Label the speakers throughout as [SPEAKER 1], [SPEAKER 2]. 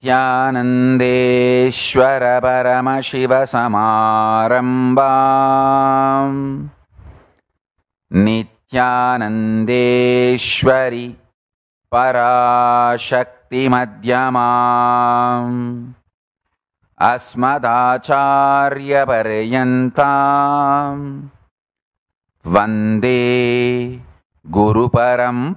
[SPEAKER 1] नित्यानन्देश्वर परमशिवसमारम्भाम् नित्यानन्देश्वरि पराशक्तिमध्यमाम् अस्मदाचार्यपर्यन्ताम् वन्दे गुरुपरम्पराम्।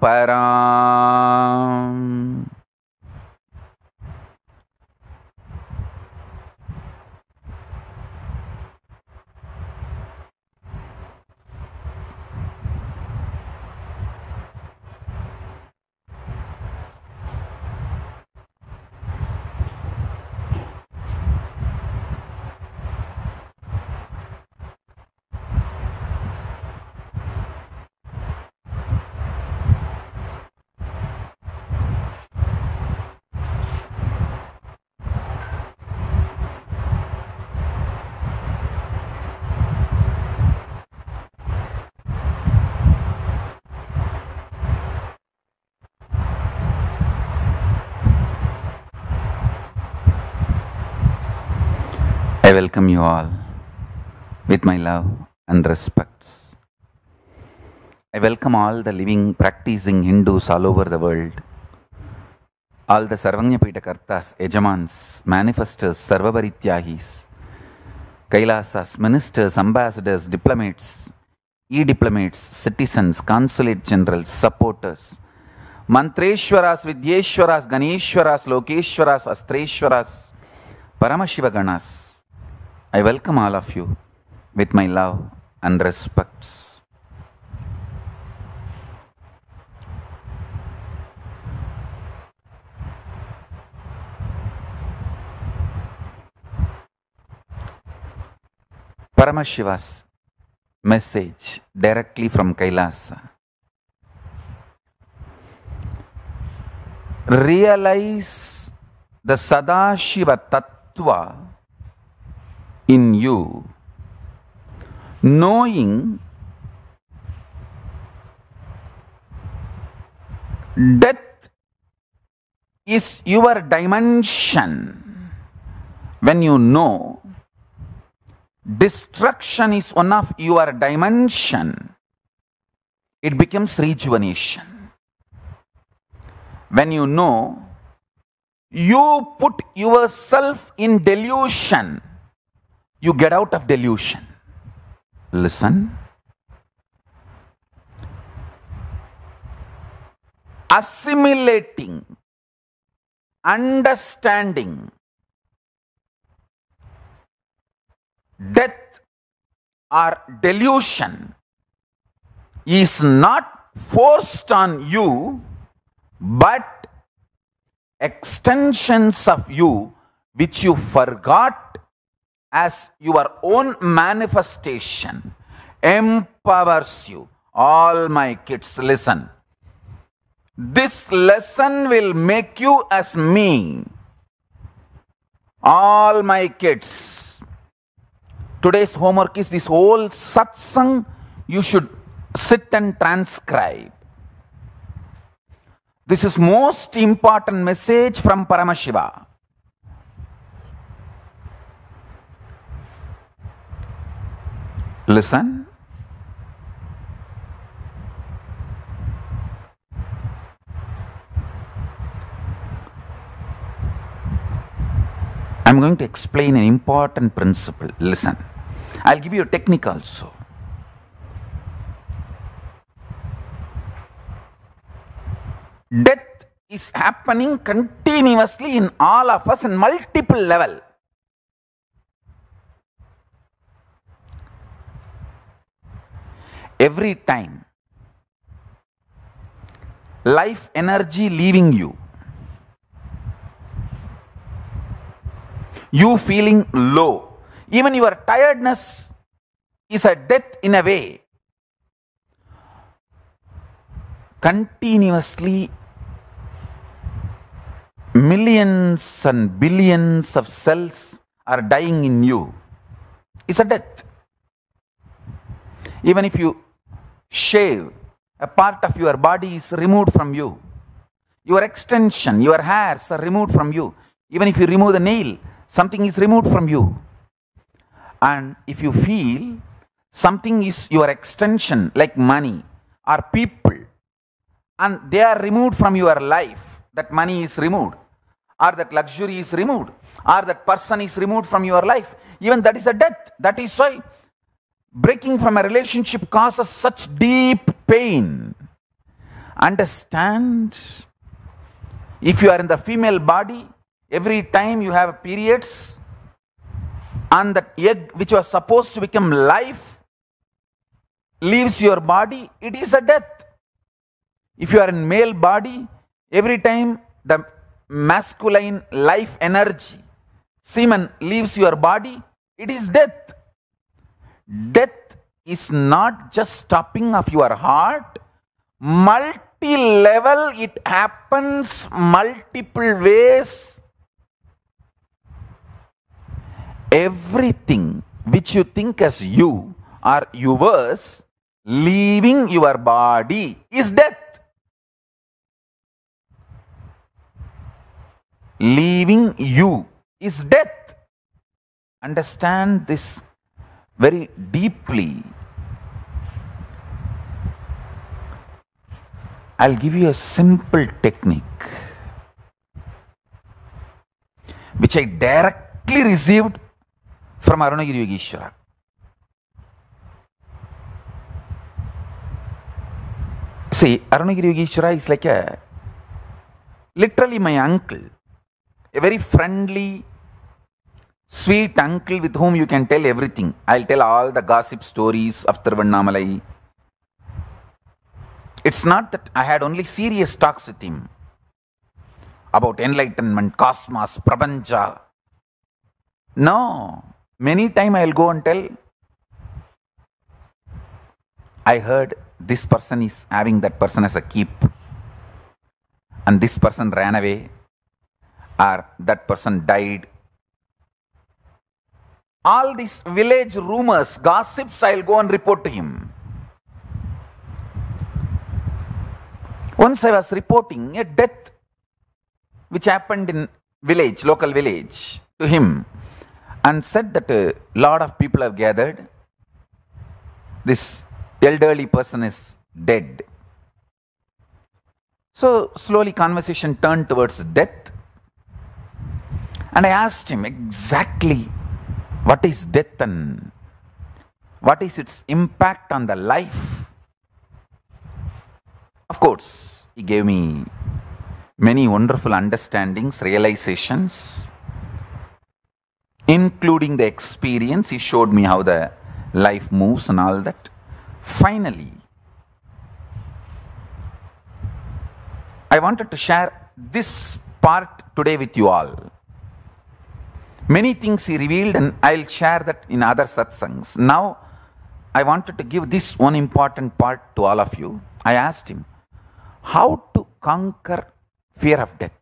[SPEAKER 1] I welcome you all with my love and respects. I welcome all the living, practicing Hindus all over the world, all the Sarvanyapita Kartas, Ejamans, manifestors, Sarvabharityahis, Kailasas, ministers, ambassadors, diplomats, e-diplomats, citizens, consulate generals, supporters, Mantreshwaras, Vidyeshwaras, Ganeshwaras, Lokeshwaras, Astreshwaras, Paramashiva Ganas. I welcome all of you with my love and respects. Paramashiva's message directly from Kailasa. Realize the Sadashiva Tattva in you, knowing death is your dimension. When you know destruction is one of your dimension, it becomes rejuvenation. When you know you put yourself in delusion, you get out of delusion. Listen. Assimilating, understanding death or delusion is not forced on you, but extensions of you which you forgot as your own manifestation empowers you. All my kids, listen. This lesson will make you as me. All my kids. Today's homework is this whole satsang you should sit and transcribe. This is most important message from Paramashiva. Listen. I'm going to explain an important principle. Listen. I'll give you a technique also. Death is happening continuously in all of us in multiple levels. Every time life energy leaving you, you feeling low, even your tiredness is a death in a way. Continuously millions and billions of cells are dying in you. It's a death. Even if you shave, a part of your body is removed from you. Your extension, your hairs are removed from you. Even if you remove the nail, something is removed from you. And if you feel something is your extension, like money or people, and they are removed from your life, that money is removed, or that luxury is removed, or that person is removed from your life, even that is a death. That is why breaking from a relationship causes such deep pain. Understand? If you are in the female body, every time you have periods, and that egg which was supposed to become life leaves your body, it is a death. If you are in male body, every time the masculine life energy, semen, leaves your body, it is death. Death is not just stopping of your heart. Multi-level, it happens multiple ways. Everything which you think as you or yours leaving your body is death. Leaving you is death. Understand this very deeply. I'll give you a simple technique which I directly received from Arunagiri Yogeshwara. See, Arunagiri Yogeshwara is like literally my uncle, a very friendly, sweet uncle with whom you can tell everything. I'll tell all the gossip stories of Tiruvannamalai. It's not that I had only serious talks with him about enlightenment, cosmos, prapancha. No. Many times I'll go and tell, I heard this person is having that person as a keep, and this person ran away, or that person died. All these village rumors, gossips, I'll go and report to him. Once I was reporting a death which happened in village, local village, to him, and said that a lot of people have gathered. This elderly person is dead. So slowly conversation turned towards death. And I asked him exactly what is death and what is its impact on the life. Of course, he gave me many wonderful understandings, realizations, including the experience. He showed me how the life moves and all that. Finally, I wanted to share this part today with you all. Many things he revealed, and I'll share that in other satsangs. Now, I wanted to give this one important part to all of you. I asked him, how to conquer fear of death?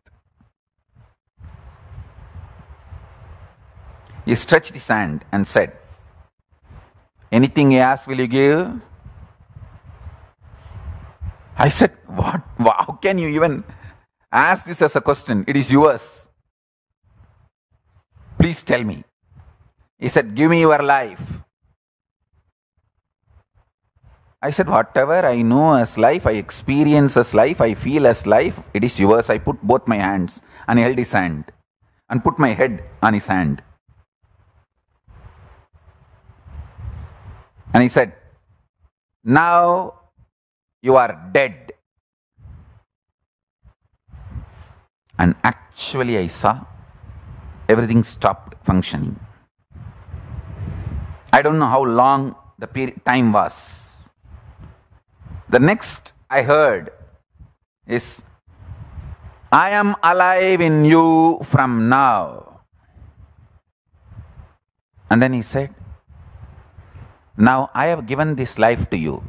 [SPEAKER 1] He stretched his hand and said, anything he asks, will you give? I said, what? How can you even ask this as a question? It is yours. Please tell me. He said, give me your life. I said, whatever I know as life, I experience as life, I feel as life, it is yours. I put both my hands and held his hand and put my head on his hand. And he said, now you are dead. And actually I saw everything stopped functioning. I don't know how long the time was. The next I heard is, I am alive in you from now. And then he said, now I have given this life to you.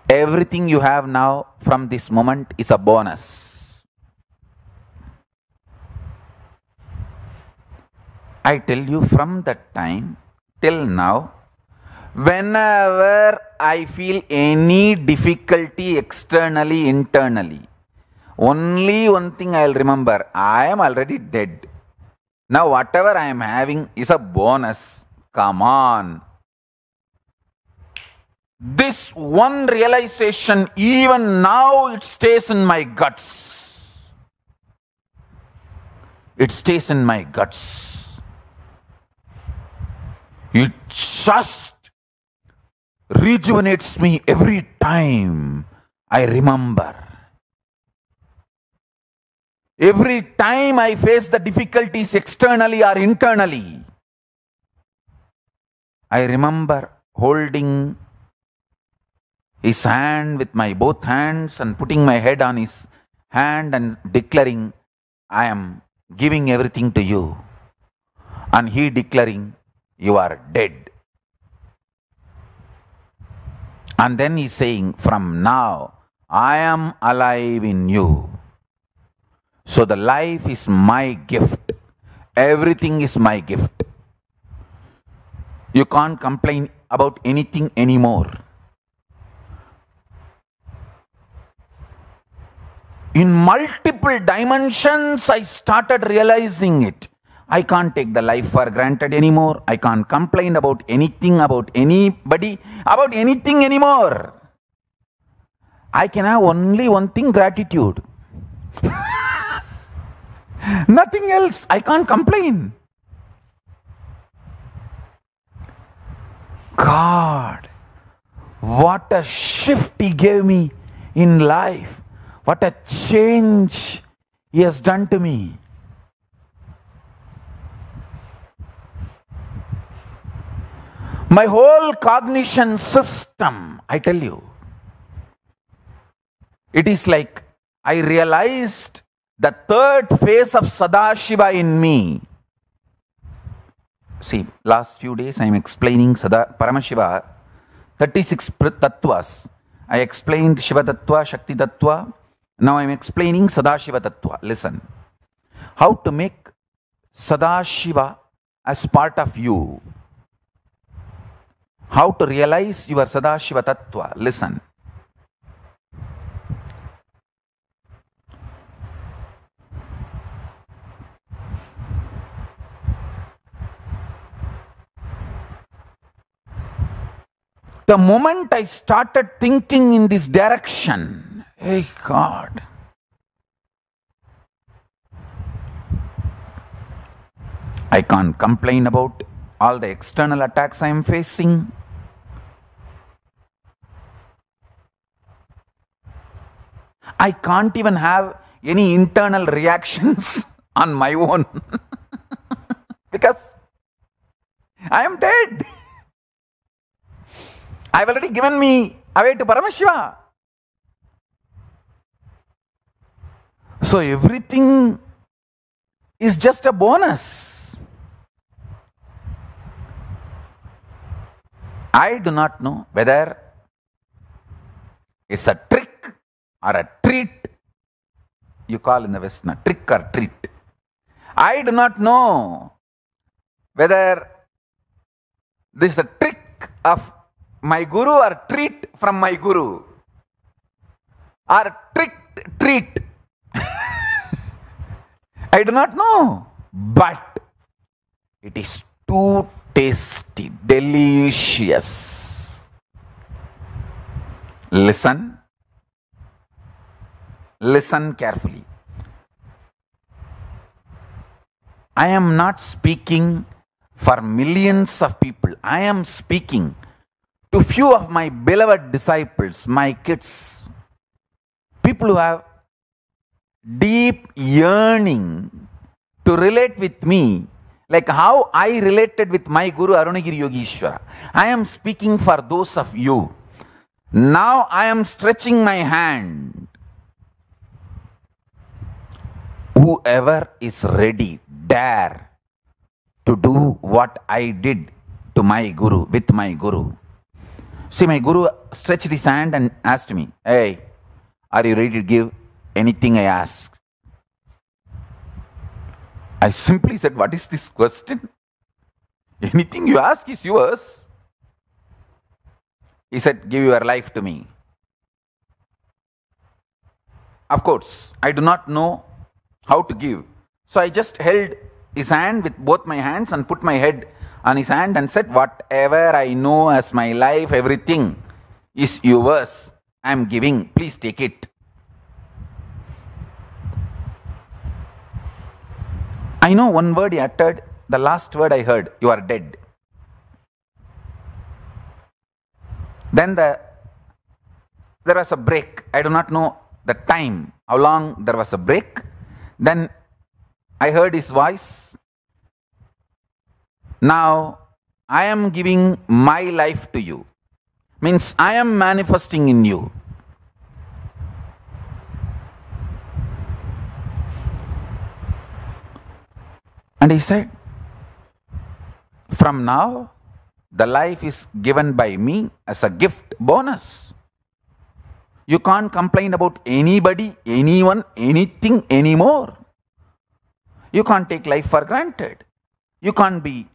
[SPEAKER 1] Everything you have now from this moment is a bonus. I tell you, from that time till now, whenever I feel any difficulty externally, internally, Only one thing I'll remember, I am already dead. Now whatever I am having is a bonus. Come on. This one realization, even now it stays in my guts. It stays in my guts. It just rejuvenates me every time I remember. Every time I face the difficulties externally or internally, I remember holding his hand with my both hands and putting my head on his hand and declaring, I am giving everything to you. And he declaring, you are dead. And then he's saying, from now, I am alive in you. So the life is my gift. Everything is my gift. You can't complain about anything anymore. In multiple dimensions, I started realizing it. I can't take the life for granted anymore. I can't complain about anything, about anybody, about anything anymore. I can have only one thing, gratitude. Nothing else. I can't complain. God, what a shift He gave me in life. What a change He has done to me. My whole cognition system, I tell you, it is like I realized the third phase of Sadashiva in me. See, last few days I am explaining Paramashiva, 36 tattvas. I explained Shiva Tattva, Shakti Tattva. Now I am explaining Sadashiva Tattva. Listen. How to make Sadashiva as part of you. How to realize your Sadashiva Tattva. Listen. The moment I started thinking in this direction, hey God, I can't complain about all the external attacks I am facing. I can't even have any internal reactions on my own because I am dead. I've already given me away to Paramashiva. So everything is just a bonus. I do not know whether it's a trick or a treat. You call in the West, na, trick or treat. I do not know whether this is a trick of my guru or treat from my guru or treat. I do not know, but it is too tasty, delicious. Listen carefully. I am not speaking for millions of people. I am speaking to few of my beloved disciples, my kids, people who have deep yearning to relate with me, like how I related with my Guru Arunagiri Yogeshwara. I am speaking for those of you. Now I am stretching my hand. Whoever is ready, dare to do what I did to my Guru, with my Guru. See, my Guru stretched his hand and asked me, hey, are you ready to give anything I ask? I simply said, what is this question? Anything you ask is yours. He said, give your life to me. of course, I do not know how to give. So I just held his hand with both my hands and put my head on his hand and said, whatever I know as my life, everything is yours. I am giving. Please take it. I know one word he uttered. The last word I heard, you are dead. Then there was a break. I do not know the time, how long there was a break. Then I heard his voice. Now I am giving my life to you. Means I am manifesting in you. And he said, from now, the life is given by me as a gift bonus. You can't complain about anybody, anyone, anything anymore. You can't take life for granted. You can't be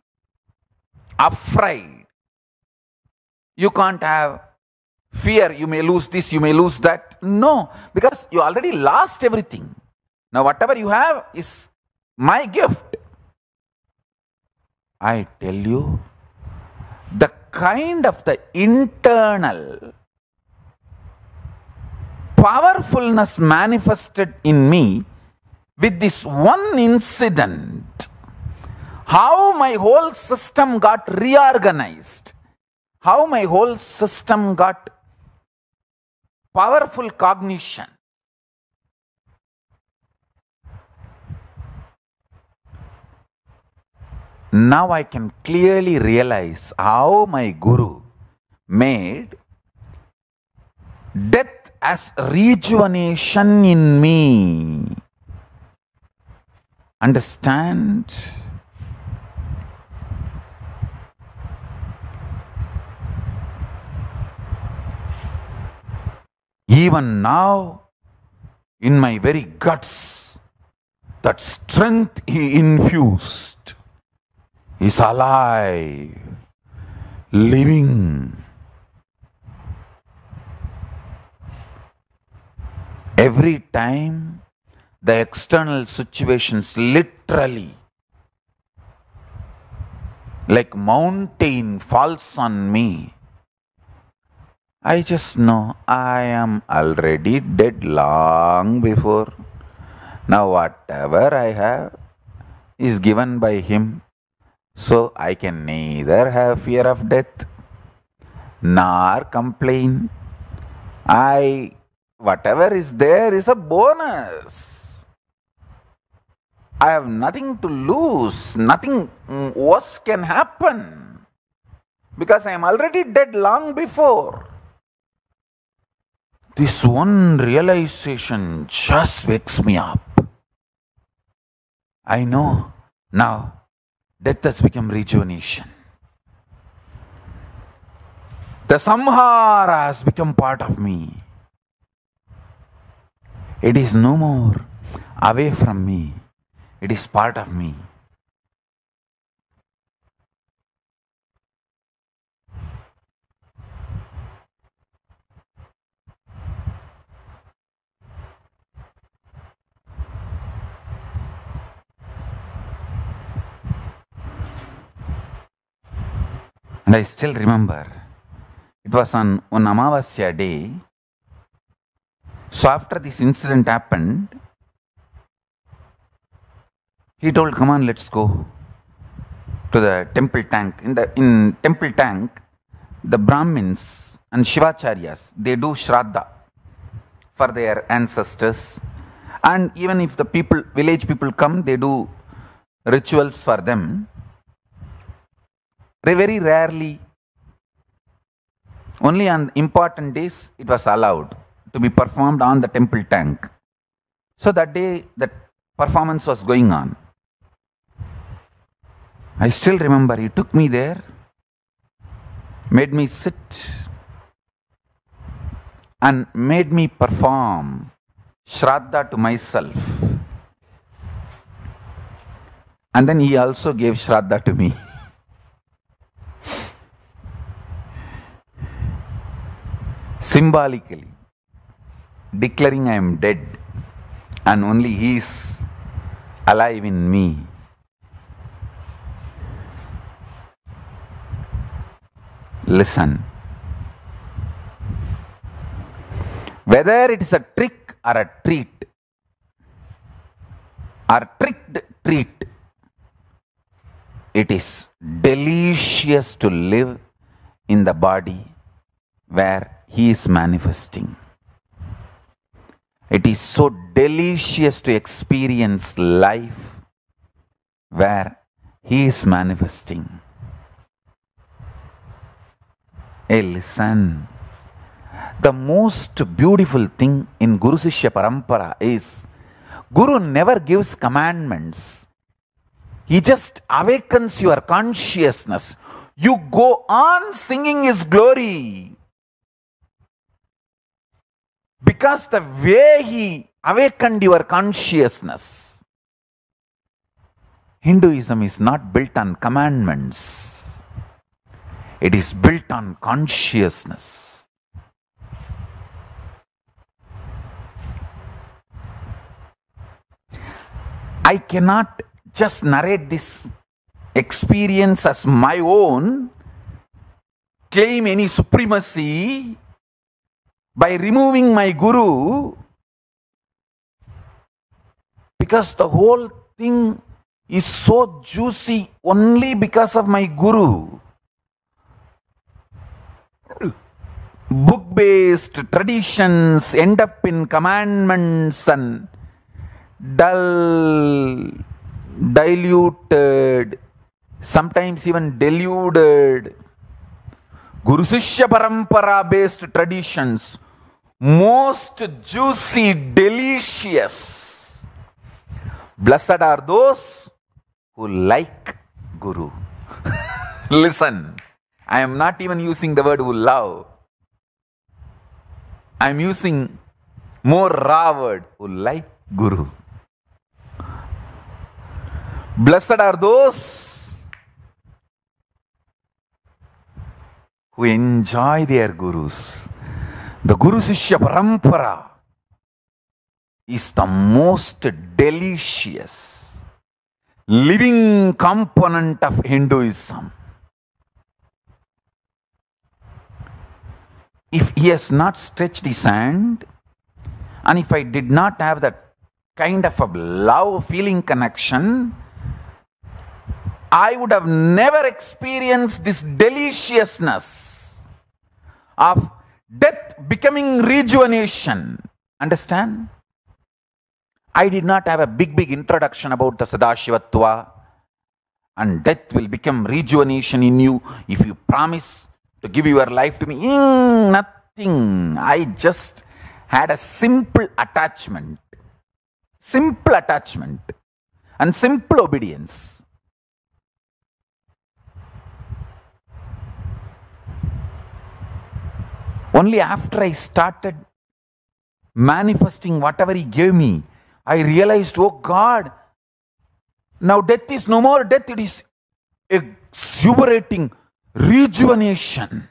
[SPEAKER 1] afraid. You can't have fear. You may lose this, you may lose that. No, because you already lost everything. Now whatever you have is my gift. I tell you, the kind of the internal powerfulness manifested in me with this one incident, how my whole system got reorganized, how my whole system got powerful cognition. Now I can clearly realize how my Guru made death as rejuvenation in me. Understand? Even now, in my very guts, that strength he infused is alive, living. Every time the external situations literally like mountain falls on me, I just know I am already dead long before. Now whatever I have is given by him. So I can neither have fear of death nor complain. Whatever is there is a bonus. I have nothing to lose. Nothing worse can happen. Because I am already dead long before. This one realization just wakes me up. I know now. Death has become rejuvenation. The samhara has become part of me. It is no more away from me. It is part of me. And I still remember, it was on one Amavasya day. So after this incident happened, he told, come on, let's go to the temple tank. In temple tank, the Brahmins and Shivacharyas, they do Shraddha for their ancestors. And even if the village people come, they do rituals for them. Very rarely, only on important days, it was allowed to be performed on the temple tank. So that day, that performance was going on. I still remember he took me there, made me sit, and made me perform Shraddha to myself. And then he also gave Shraddha to me. Symbolically. declaring I am dead and only He is alive in me. Listen. Whether it is a trick or a treat, or tricked treat, it is delicious to live in the body where He is manifesting. It is so delicious to experience life where He is manifesting. Hey, listen. The most beautiful thing in Guru Sishya Parampara is Guru never gives commandments. He just awakens your consciousness. You go on singing His glory. Because the way He awakened your consciousness. Hinduism is not built on commandments. It is built on consciousness. I cannot just narrate this experience as my own, claim any supremacy by removing my Guru, because the whole thing is so juicy only because of my Guru. Book-based traditions end up in commandments and dull, diluted, sometimes even deluded. Guru Sishya Parampara based traditions, most juicy, delicious. Blessed are those who like Guru. Listen, I am not even using the word who love. I am using more raw word, who like Guru. Blessed are those who enjoy their Gurus. The Guru Sishya Parampara is the most delicious living component of Hinduism. If he has not stretched his hand, and if I did not have that kind of a love feeling connection, I would have never experienced this deliciousness of death becoming rejuvenation. Understand? I did not have a big introduction about the Sadashivatva and death will become rejuvenation in you if you promise to give your life to me. Nothing. I just had a simple attachment and simple obedience. Only after I started manifesting whatever he gave me, I realized, oh God, now death is no more death, it is exuberating rejuvenation.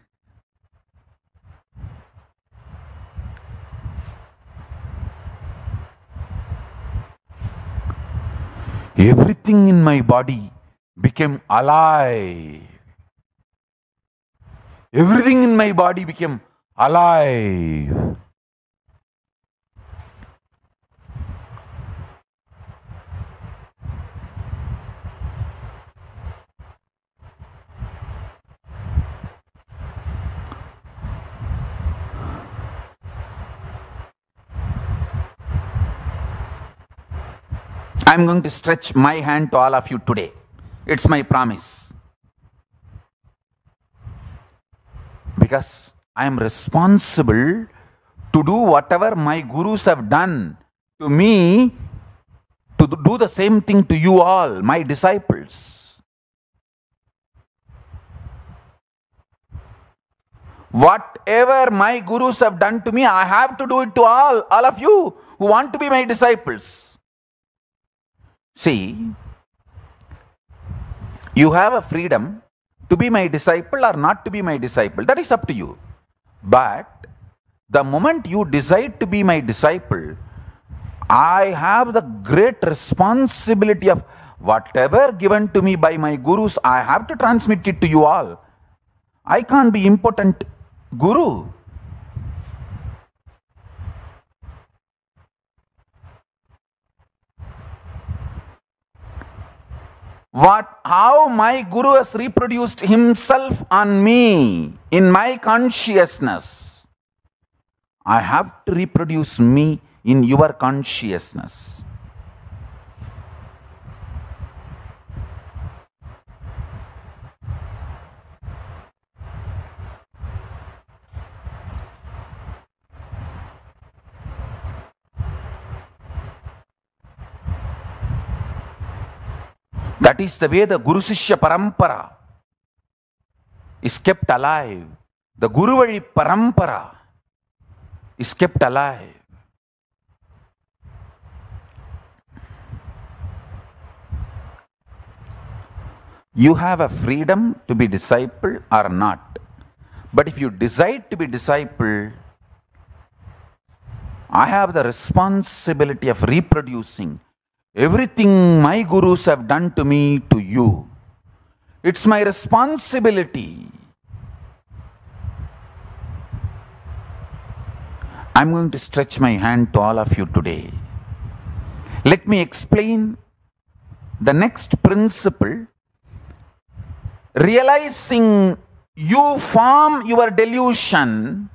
[SPEAKER 1] Everything in my body became alive. Everything in my body became alive. I'm going to stretch my hand to all of you today. It's my promise. Because I am responsible to do whatever my gurus have done to me, to do the same thing to you all, my disciples. Whatever my gurus have done to me, I have to do it to all of you who want to be my disciples. See, you have a freedom to be my disciple or not to be my disciple. That is up to you. But The moment you decide to be my disciple, I have the great responsibility of whatever given to me by my gurus, I have to transmit it to you all. I can't be impotent guru. How my guru has reproduced himself on me in my consciousness, I have to reproduce me in your consciousness. That is the way the Guru Sishya Parampara is kept alive. The Guru Vali Parampara is kept alive. You have a freedom to be disciple or not. But if you decide to be disciple, I have the responsibility of reproducing everything my gurus have done to me to you. It's my responsibility. I'm going to stretch my hand to all of you today. Let me explain the next principle. Realizing you form your delusion.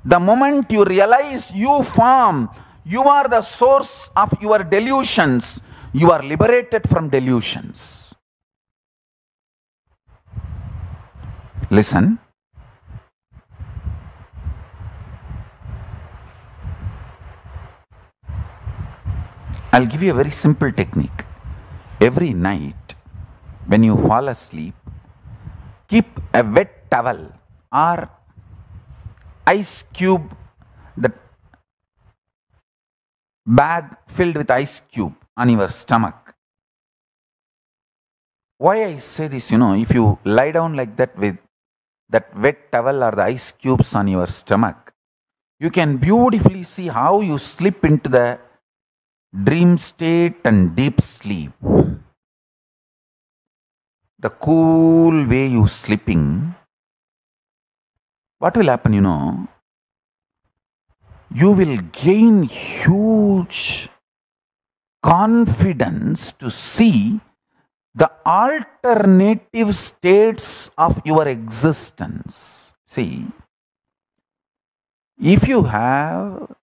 [SPEAKER 1] The moment you realize you form, you are the source of your delusions. You are liberated from delusions. Listen. I'll give you a very simple technique. Every night, when you fall asleep, keep a wet towel or ice cube, the bag filled with ice cube on your stomach. Why I say this, if you lie down like that with that wet towel or the ice cubes on your stomach, you can beautifully see how you slip into the dream state and deep sleep. The cool way you slipping, what will happen, you will gain huge confidence to see the alternative states of your existence. See, if you have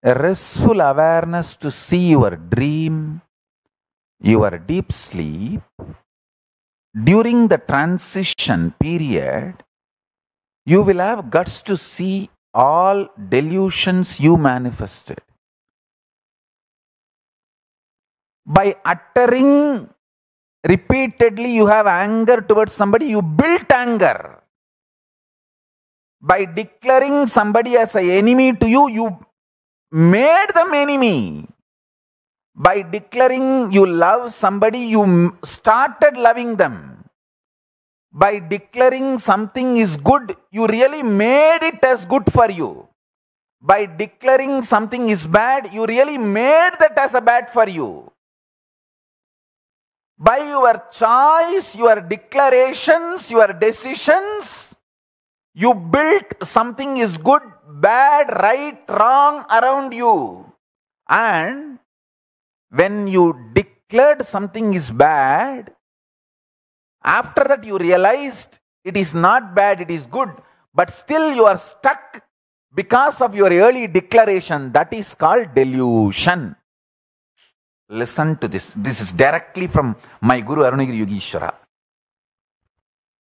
[SPEAKER 1] a restful awareness to see your dream, your deep sleep, during the transition period, you will have guts to see all delusions you manifested. By uttering repeatedly, you have anger towards somebody, you built anger. By declaring somebody as an enemy to you, you made them enemy. By declaring you love somebody, you started loving them. By declaring something is good, you really made it as good for you. By declaring something is bad, you really made that as a bad for you. By your choice, your declarations, your decisions, you built something is good, bad, right, wrong around you. And when you declared something is bad, after that you realized it is not bad, it is good, but still you are stuck because of your early declaration. That is called delusion. Listen to this. This is directly from my Guru Arunagiri Yogeshwara.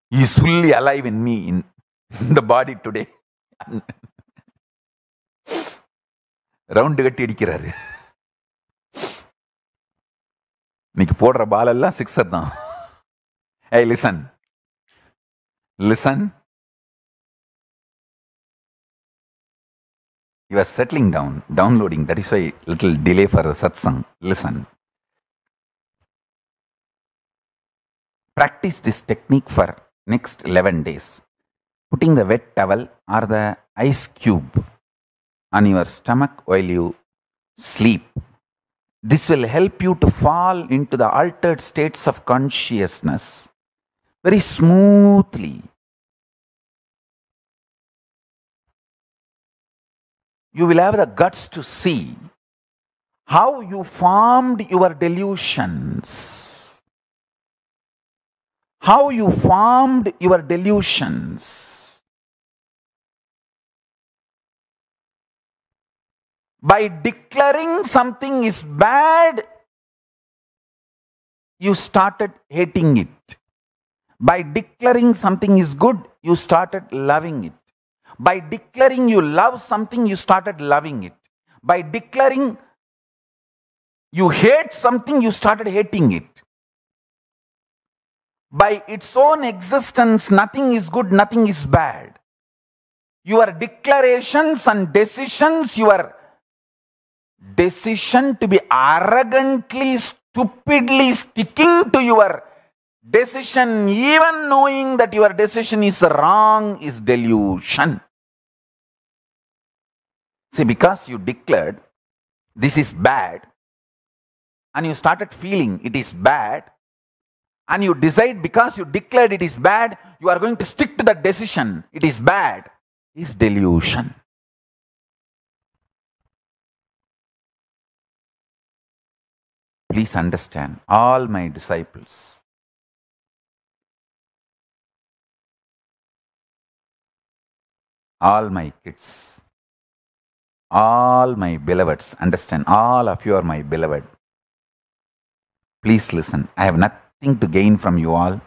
[SPEAKER 1] He is fully alive in me, in the body today. Round கட்டி அடிக்கிறாரு. இன்னைக்கு போடுற பால் எல்லாம் sixer தான். Hey, listen. Listen. You are settling down, downloading. That is why little delay for the satsang. Listen. Practice this technique for next 11 days. putting the wet towel or the ice cube on your stomach while you sleep. This will help you to fall into the altered states of consciousness very smoothly. You will have the guts to see how you formed your delusions. How you formed your delusions. By declaring something is bad, you started hating it. By declaring something is good, you started loving it. By declaring you love something, you started loving it. By declaring you hate something, you started hating it. By its own existence, nothing is good, nothing is bad. Your declarations and decisions, your decision to be arrogantly, stupidly sticking to your decision, even knowing that your decision is wrong, is delusion. See, because you declared this is bad, and you started feeling it is bad, and you decide because you declared it is bad, you are going to stick to that decision, it is bad, is delusion. Please understand, all my disciples, all my kids, all my beloveds, understand, all of you are my beloved. Please listen, I have nothing to gain from you all.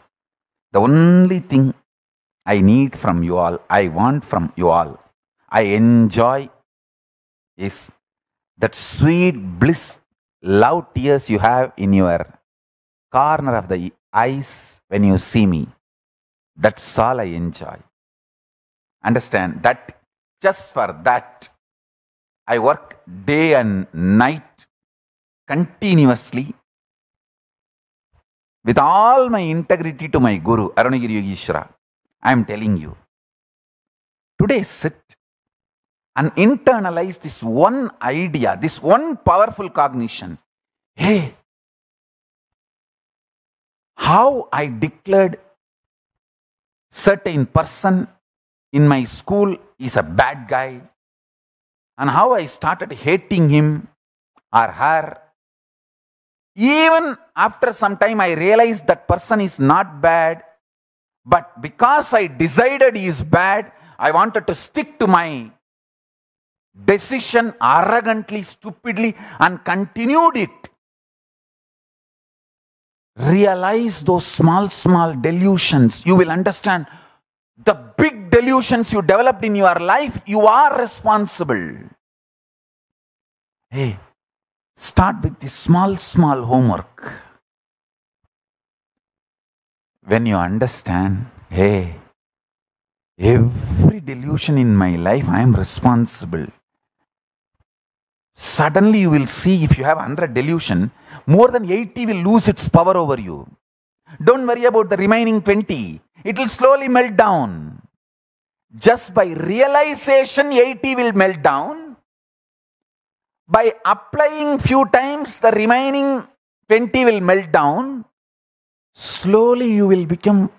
[SPEAKER 1] The only thing I need from you all, I want from you all, I enjoy is that sweet bliss, love tears you have in your corner of the eyes when you see me. That's all I enjoy. Understand that just for that, I work day and night continuously with all my integrity to my Guru, Arunagiri Yogeshwara. I am telling you. Today sit and internalize this one idea, this one powerful cognition. Hey, how I declared certain person in my school is a bad guy, and how I started hating him or her. Even after some time, I realized that person is not bad, but because I decided he is bad, I wanted to stick to my decision arrogantly, stupidly, and continued it. Realize those small delusions. You will understand the big delusions you developed in your life, you are responsible. Hey, start with this small homework. When you understand, hey, every delusion in my life, I am responsible. Suddenly you will see, if you have 100 delusion, more than 80 will lose its power over you. Don't worry about the remaining 20. It will slowly melt down. Just by realization, 80 will melt down. By applying few times, the remaining 20 will melt down. Slowly you will become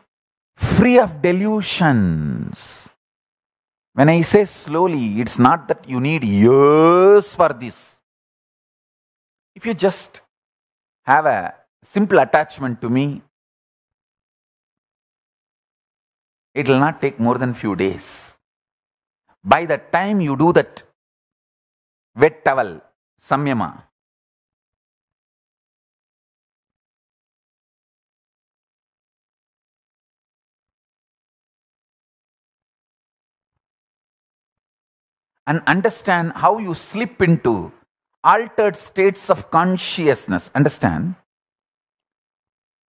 [SPEAKER 1] free of delusions. When I say slowly, it's not that you need years for this. If you just have a simple attachment to me, it will not take more than few days. By the time you do that wet towel, samyama, and understand how you slip into altered states of consciousness. Understand?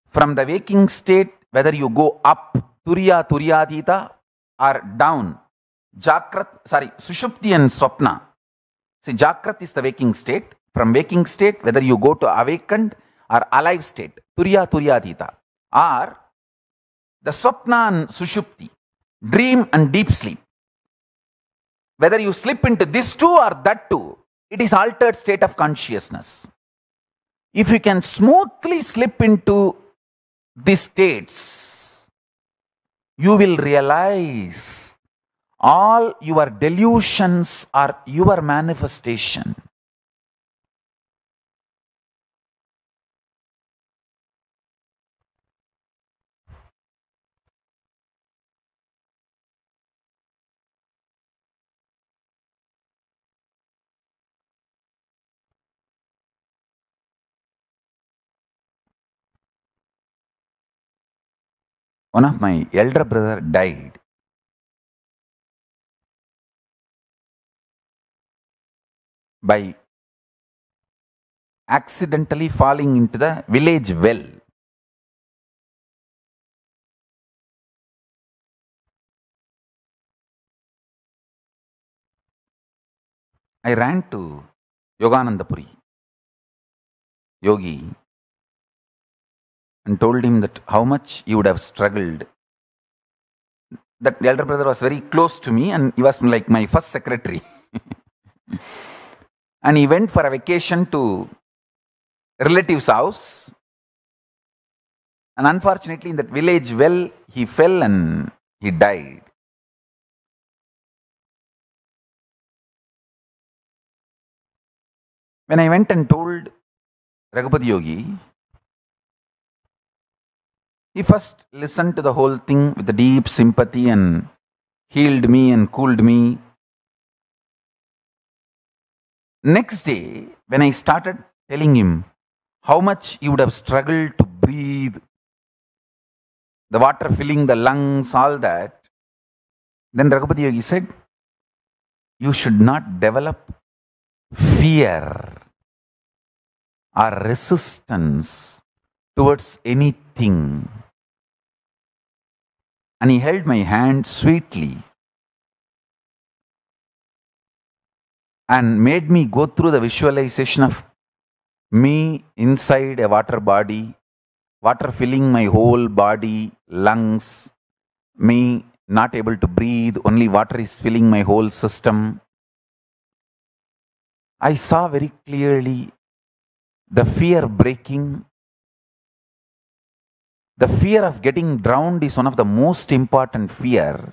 [SPEAKER 1] From the waking state, whether you go up, turiya, turyadita, or down, sushupti and swapna. See, Jakrat is the waking state. From waking state, whether you go to awakened or alive state, turiya, turyadita, or the swapna and sushupti. dream and deep sleep. Whether you slip into this too or that too, it is altered state of consciousness. If you can smoothly slip into these states, you will realize all your delusions are your manifestation. One of my elder brother died. By accidentally falling into the village well. I ran to Yoganandapuri, Yogi, and told him that how much he would have struggled. That elder brother was very close to me and he was like my first secretary. And he went for a vacation to relative's house. And unfortunately, in that village well, he fell and he died. When I went and told Raghupati Yogi, he first listened to the whole thing with a deep sympathy and healed me and cooled me. Next day, when I started telling him how much he would have struggled to breathe, the water filling the lungs, all that, then Raghupati Yogi said, you should not develop fear or resistance towards anything. And he held my hand sweetly and made me go through the visualization of me inside a water body, water filling my whole body, lungs, me not able to breathe, only water is filling my whole system. I saw very clearly the fear breaking. The fear of getting drowned is one of the most important fear.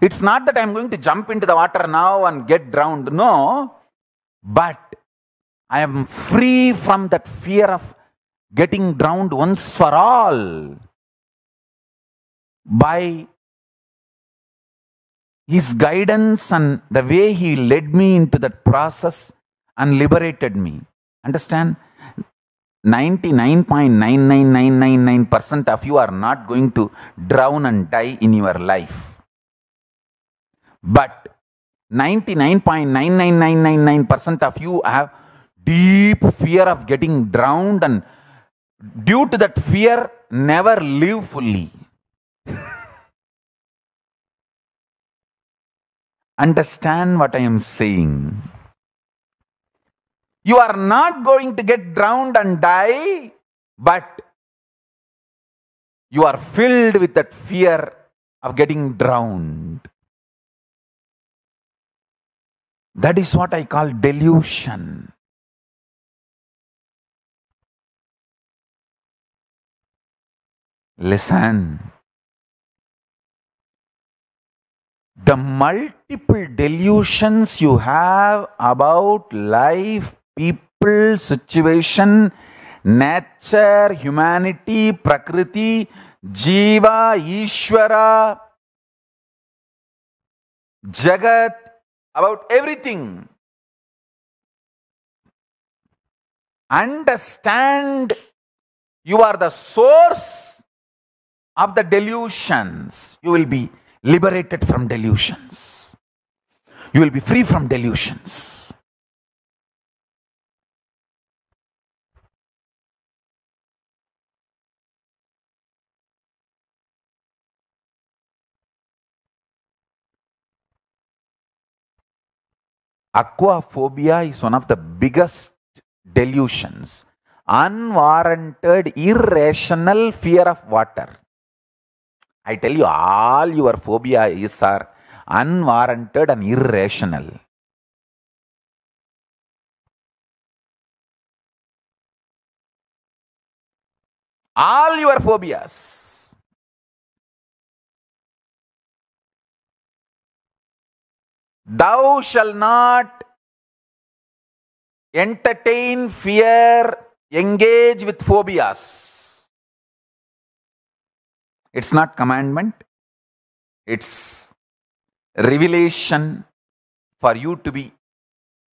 [SPEAKER 1] It's not that I'm going to jump into the water now and get drowned. No. But I am free from that fear of getting drowned once for all by his guidance and the way he led me into that process and liberated me. Understand? 99.99999% of you are not going to drown and die in your life. But 99.99999% of you have deep fear of getting drowned, and due to that fear, never live fully. Understand what I am saying. You are not going to get drowned and die, but you are filled with that fear of getting drowned. That is what I call delusion. Listen. The multiple delusions you have about life, people, situation, nature, humanity, prakriti, jiva, Ishvara, Jagat, about everything. Understand you are the source of the delusions. You will be liberated from delusions. You will be free from delusions. Aquaphobia is one of the biggest delusions. Unwarranted, irrational fear of water. I tell you, all your phobia is are unwarranted and irrational. All your phobias. Thou shall not entertain fear, engage with phobias. It's not commandment. It's revelation for you to be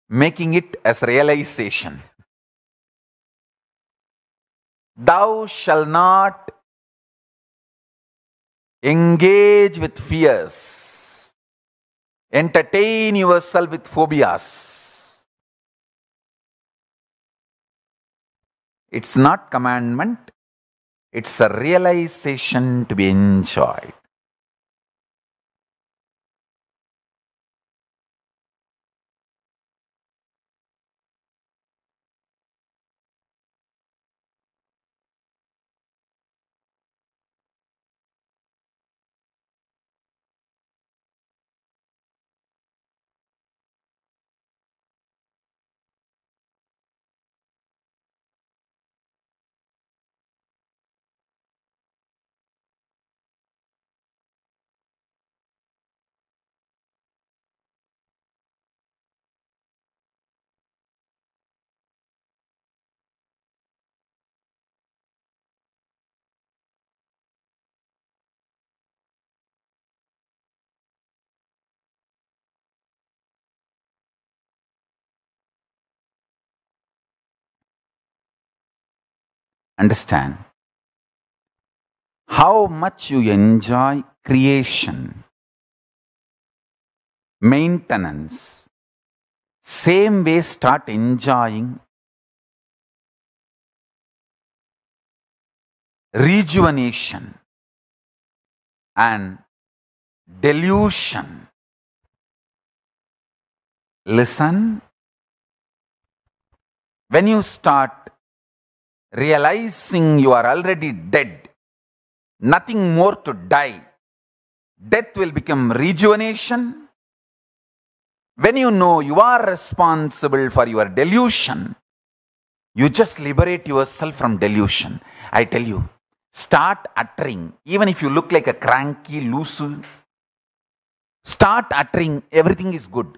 [SPEAKER 1] making it as realization. Thou shall not engage with fears, entertain yourself with phobias. It's not commandment, it's a realization to be enjoyed. Understand how much you enjoy creation, maintenance. Same way, start enjoying rejuvenation and delusion. Listen, when you start realizing you are already dead, nothing more to die, death will become rejuvenation. When you know you are responsible for your delusion, you just liberate yourself from delusion. I tell you, start uttering, even if you look like a cranky, loose, start uttering, everything is good.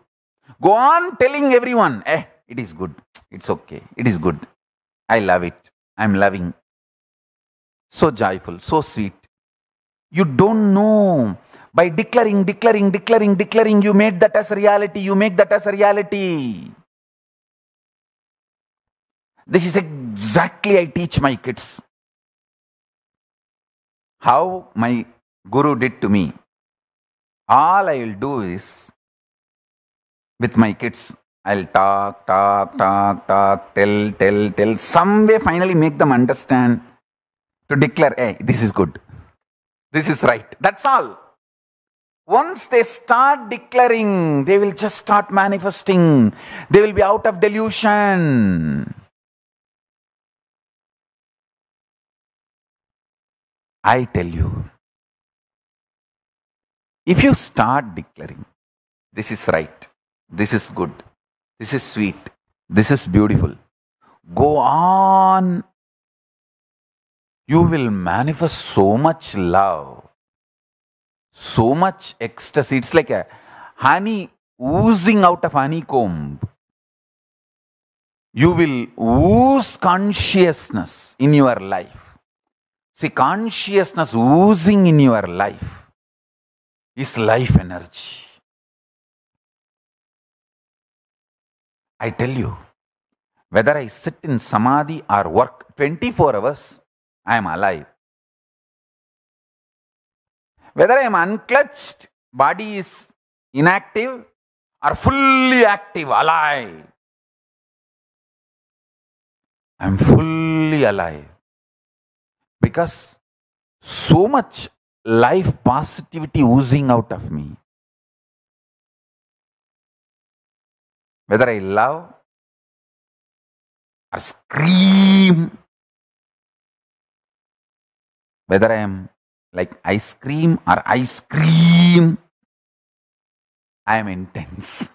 [SPEAKER 1] Go on telling everyone, it is good, it's okay, it is good, I love it, I'm loving. So joyful, so sweet. You don't know. By declaring, you made that as reality, you make that as a reality. This is exactly I teach my kids. How my guru did to me. All I will do is, with my kids, I'll talk, tell, some way finally make them understand to declare, hey, this is good, this is right. That's all. Once they start declaring, they will just start manifesting. They will be out of delusion. I tell you, if you start declaring, this is right, this is good, this is sweet, this is beautiful, go on, you will manifest so much love, so much ecstasy. It's like a honey oozing out of honeycomb. You will ooze consciousness in your life. See, consciousness oozing in your life is life energy. I tell you, whether I sit in samadhi or work 24 hours, I am alive. Whether I am unclutched, body is inactive, or fully active, alive, I am fully alive. Because so much life positivity oozing out of me. Whether I love or scream, whether I am like ice cream or ice cream, I am intense.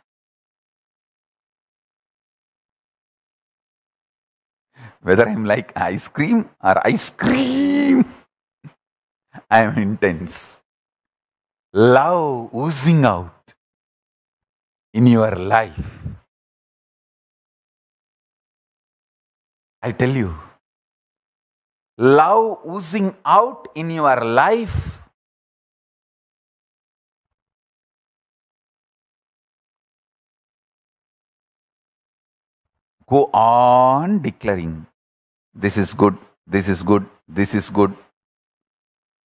[SPEAKER 1] Whether I'm like ice cream or ice cream, I am intense. Love oozing out in your life. I tell you, love oozing out in your life. Go on declaring, this is good, this is good, this is good.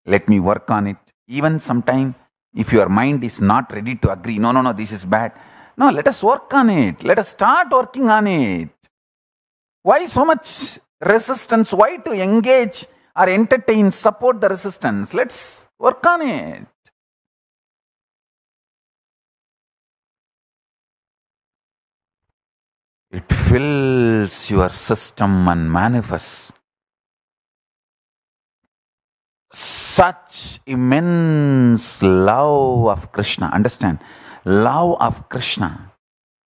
[SPEAKER 1] Let me work on it. Even sometime, if your mind is not ready to agree, no, this is bad. No, let us work on it. Let us start working on it. Why so much resistance? Why to engage or entertain, support the resistance? Let's work on it. It fills your system and manifests such immense love of Krishna. Understand, love of Krishna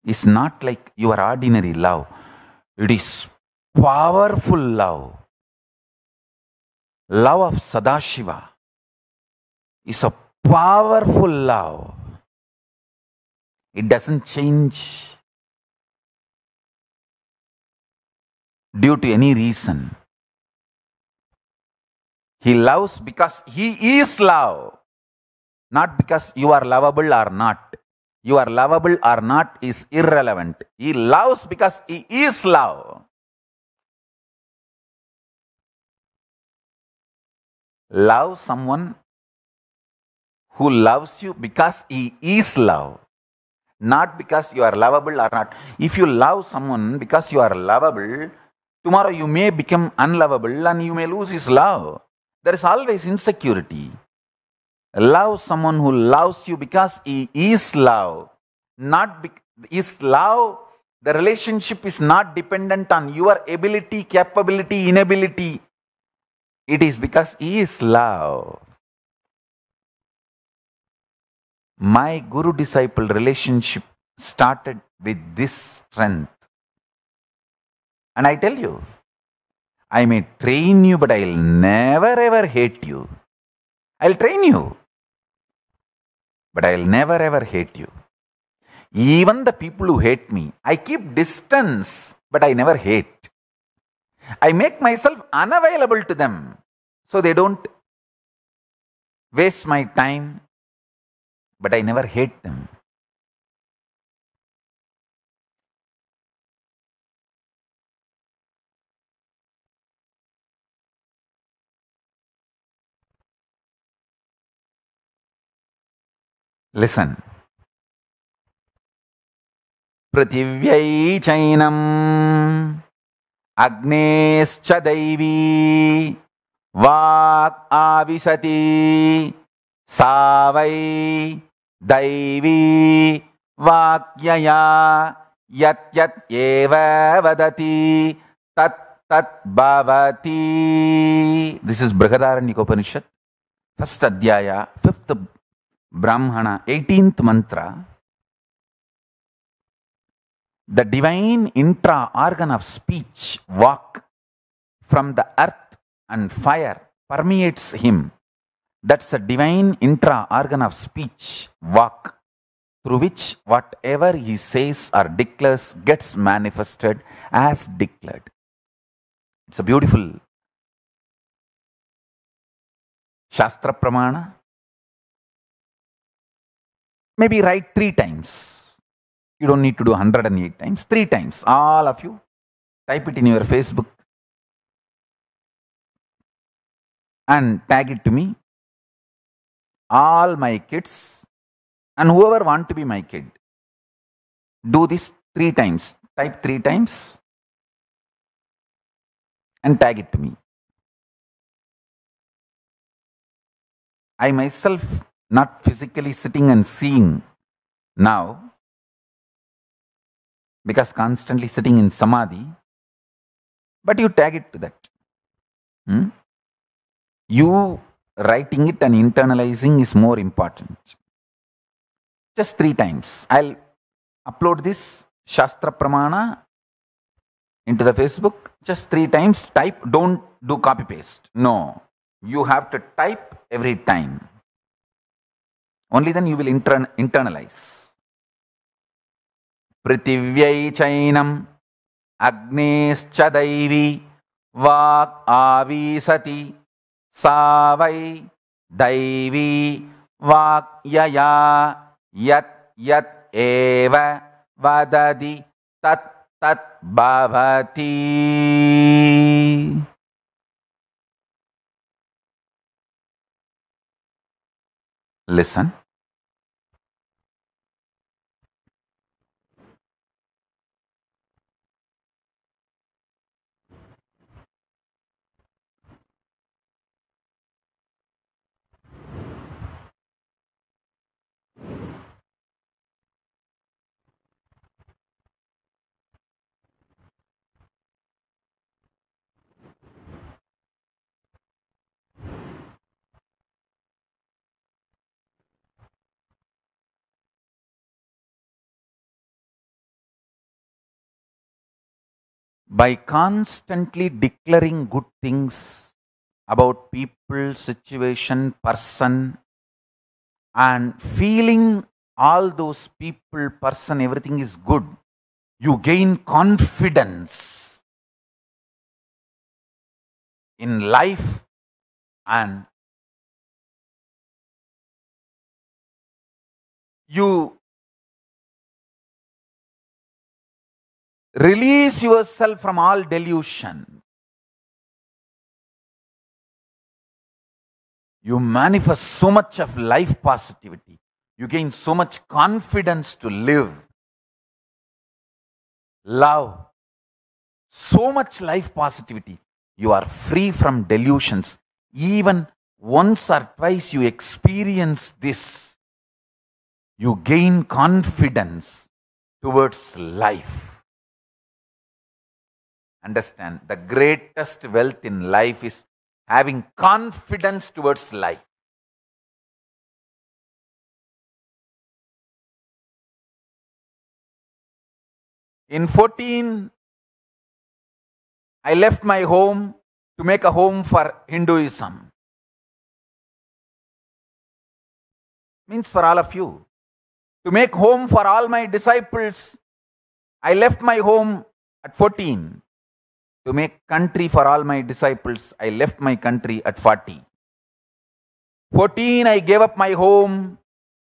[SPEAKER 1] is not like your ordinary love. It is powerful love. Love of Sadashiva is a powerful love. It doesn't change due to any reason. He loves because he is love, not because you are lovable or not. You are lovable or not is irrelevant. He loves because he is love. Love someone who loves you because he is love, not because you are lovable or not. If you love someone because you are lovable, tomorrow you may become unlovable and you may lose his love. There is always insecurity. Love someone who loves you because he is love, not is love. The relationship is not dependent on your ability, capability, inability. It is because he is love. My guru-disciple relationship started with this strength. And I tell you, I may train you, but I'll never ever hate you. I'll train you, but I'll never ever hate you. Even the people who hate me, I keep distance, but I never hate. I make myself unavailable to them so they don't waste my time, but I never hate them. Listen. Prativyai chainam agnescha daivi vak avisati savai daivi vakyaya yat yat eva vadati tat tat bhavati. This is Brihadaranyaka Upanishad, 1st Adhyaya, 5th Brahmana, 18th mantra. The divine intra-organ of speech, Vak, from the earth and fire permeates him. That's a divine intra-organ of speech, Vak, through which whatever he says or declares gets manifested as declared. It's a beautiful Shastra Pramana. Maybe write 3 times. You don't need to do 108 times, 3 times. All of you, type it in your Facebook and tag it to me. All my kids and whoever want to be my kid, do this 3 times. Type 3 times and tag it to me. I myself not physically sitting and seeing now, because constantly sitting in samadhi, but you tag it to that. You writing it and internalizing is more important. Just 3 times. I'll upload this Shastra Pramana into the Facebook. Just 3 times. Type. Don't do copy paste. No. You have to type every time. Only then you will internalize. Pritivyai chainam agnescha daivi vak avisati savai daivi vak yaya yat yat eva vadadi tat tat bhavati. Listen. By constantly declaring good things about people, situation, person, and feeling all those people, person, everything is good, you gain confidence in life and you release yourself from all delusion. You manifest so much of life positivity. You gain so much confidence to live, love, so much life positivity. You are free from delusions. Even once or twice you experience this, you gain confidence towards life. Understand, the greatest wealth in life is having confidence towards life. In 14, I left my home to make a home for Hinduism. Means for all of you. To make home for all my disciples, I left my home at 14. To make country for all my disciples, I left my country at 40. 14, I gave up my home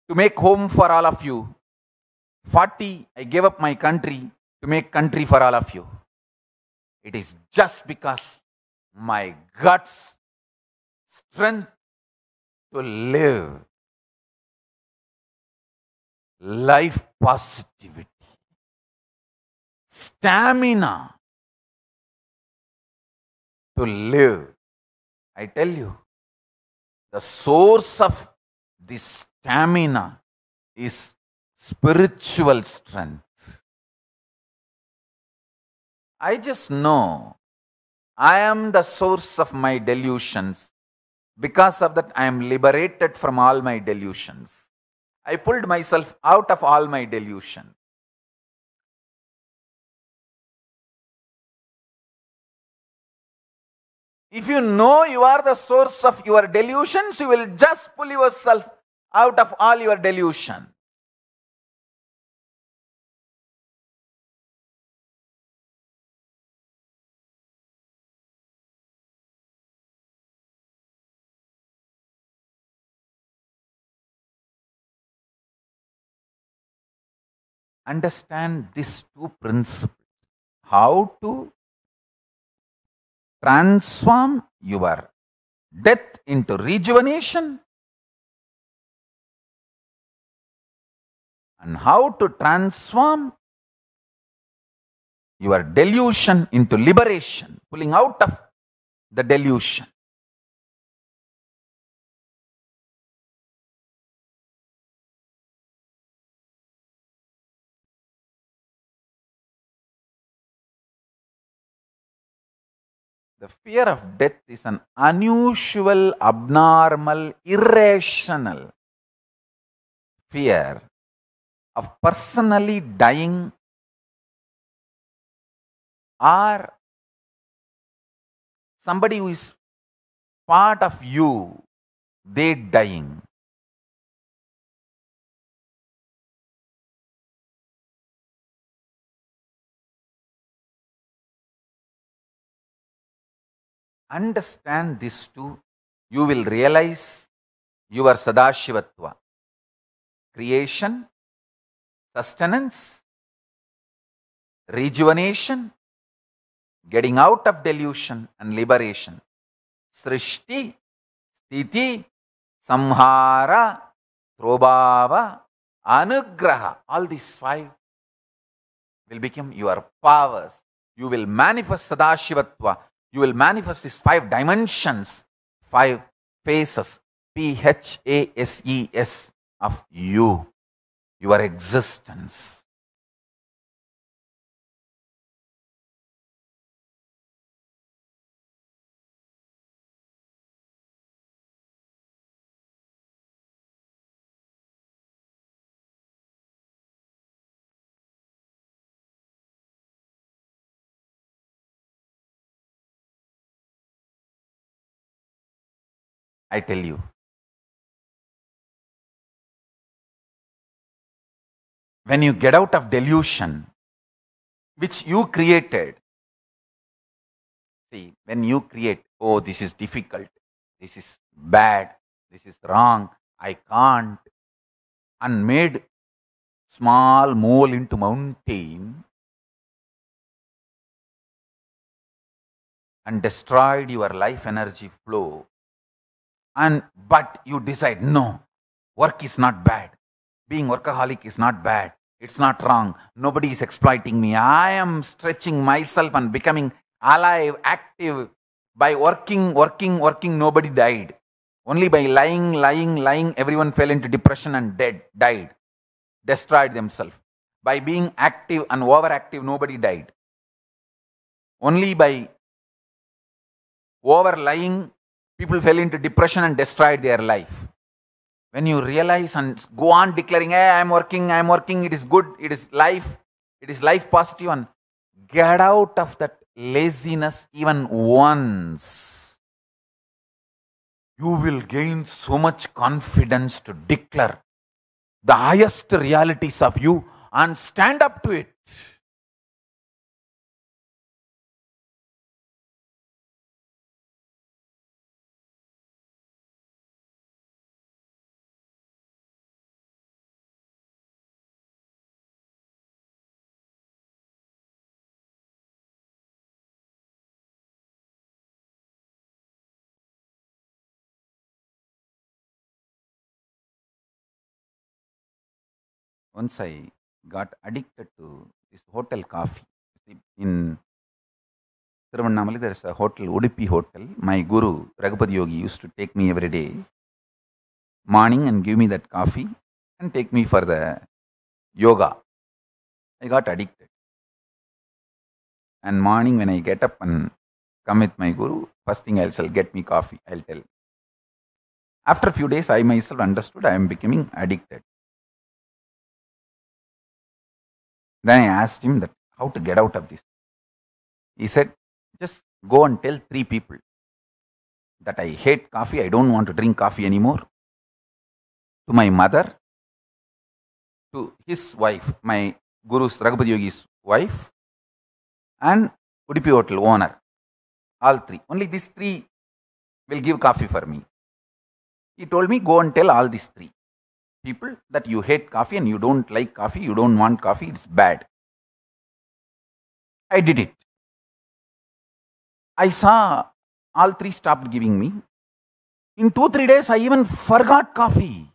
[SPEAKER 1] to make home for all of you. 40, I gave up my country to make country for all of you. It is just because my guts, strength to live, life positivity, stamina to live. I tell you, the source of this stamina is spiritual strength. I just know I am the source of my delusions. Because of that, I am liberated from all my delusions. I pulled myself out of all my delusions. If you know you are the source of your delusions, you will just pull yourself out of all your delusion. Understand these two principles. How to transform your death into rejuvenation, and how to transform your delusion into liberation, pulling out of the delusion. The fear of death is an unusual, abnormal, irrational fear of personally dying or somebody who is part of you, they dying. Understand this too, you will realize your Sadashivatva. Creation, sustenance, rejuvenation, getting out of delusion and liberation. Srishti, Sthiti, Samhara, Prabhava, Anugraha. All these 5 will become your powers. You will manifest Sadashivatva. You will manifest these 5 dimensions, 5 phases, PHASES of you, your existence. I tell you, when you get out of delusion, which you created, see, when you create, oh, this is difficult, this is bad, this is wrong, I can't, and made small mole into mountain and destroyed your life energy flow. But you decide, no, work is not bad. Being workaholic is not bad. It's not wrong. Nobody is exploiting me. I am stretching myself and becoming alive, active. By working, nobody died. Only by lying, everyone fell into depression and died. Destroyed themselves. By being active and overactive, nobody died. Only by over-lying, people fell into depression and destroyed their life. When you realize and go on declaring, hey, I'm working, it is good, it is life positive, and get out of that laziness even once, you will gain so much confidence to declare the highest realities of you and stand up to it. Once I got addicted to this hotel coffee. In Tiruvannamalai, there is a hotel, Udupi Hotel. My guru, Raghupati Yogi, used to take me every day, morning, and give me that coffee and take me for the yoga. I got addicted. And morning when I get up and come with my guru, first thing I'll say, get me coffee, I'll tell. After a few days, I myself understood I am becoming addicted. Then I asked him that how to get out of this. He said, just go and tell 3 people that I hate coffee, I don't want to drink coffee anymore. To my mother, to his wife, my guru's Raghupati Yogi's wife, and Udupi Hotel owner. All 3. Only these 3 will give coffee for me. He told me, go and tell all these 3 people that you hate coffee and you don't like coffee, you don't want coffee, it's bad. I did it. I saw all 3 stopped giving me. In 2-3 days, I even forgot coffee.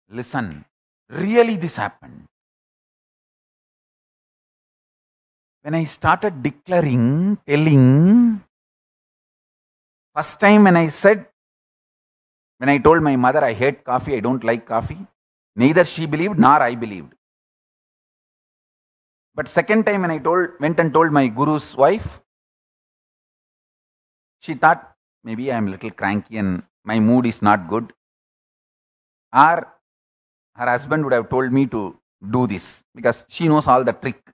[SPEAKER 1] Listen, really this happened. When I started declaring, telling, first time when I told my mother I hate coffee, I don't like coffee, neither she believed nor I believed. But second time when I went and told my guru's wife, She thought maybe I am a little cranky and my mood is not good. Or her husband would have told me to do this because she knows all the trick.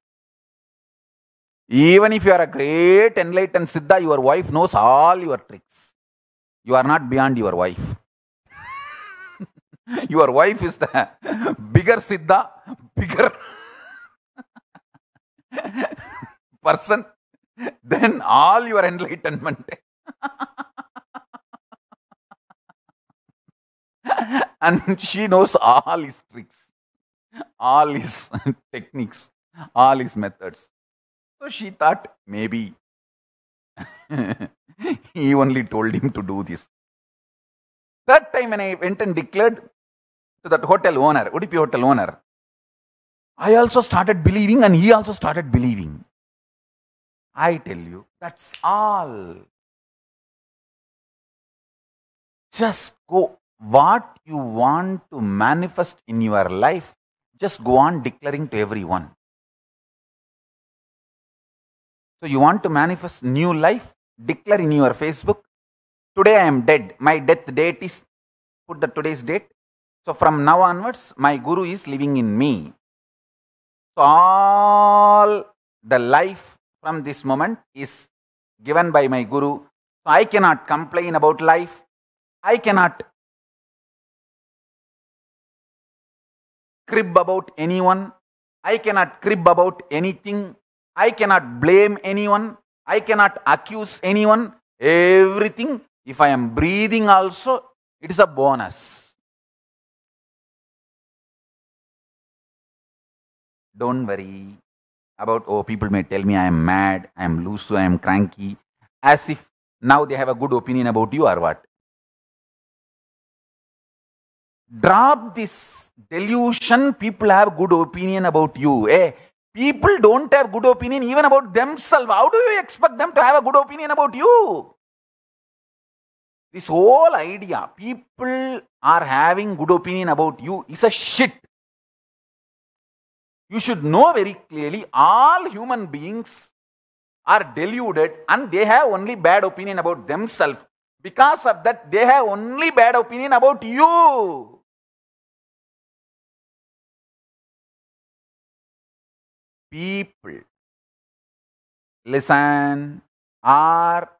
[SPEAKER 1] Even if you are a great enlightened Siddha, your wife knows all your tricks. You are not beyond your wife. Your wife is the bigger Siddha, bigger person than all your enlightenment. And she knows all his tricks, all his techniques, all his methods. So she thought maybe he only told him to do this. Third time when I went and declared to that hotel owner, Udupi hotel owner, I also started believing and he also started believing. I tell you, that's all. Just go. What you want to manifest in your life, just go on declaring to everyone. So you want to manifest new life? Declare in your Facebook, today I am dead. My death date is, put the today's date. So from now onwards, my Guru is living in me. So all the life from this moment is given by my Guru. So I cannot complain about life. I cannot crib about anyone. I cannot crib about anything. I cannot blame anyone. I cannot accuse anyone. Everything, if I am breathing also, it is a bonus. Don't worry about, oh, people may tell me I am mad, I am loose, I am cranky, as if now they have a good opinion about you or what. Drop this delusion, people have good opinion about you. People don't have good opinion even about themselves. How do you expect them to have a good opinion about you? This whole idea, people are having good opinion about you, is a shit. You should know very clearly, all human beings are deluded and they have only bad opinion about themselves. Because of that, they have only bad opinion about you. People, listen, are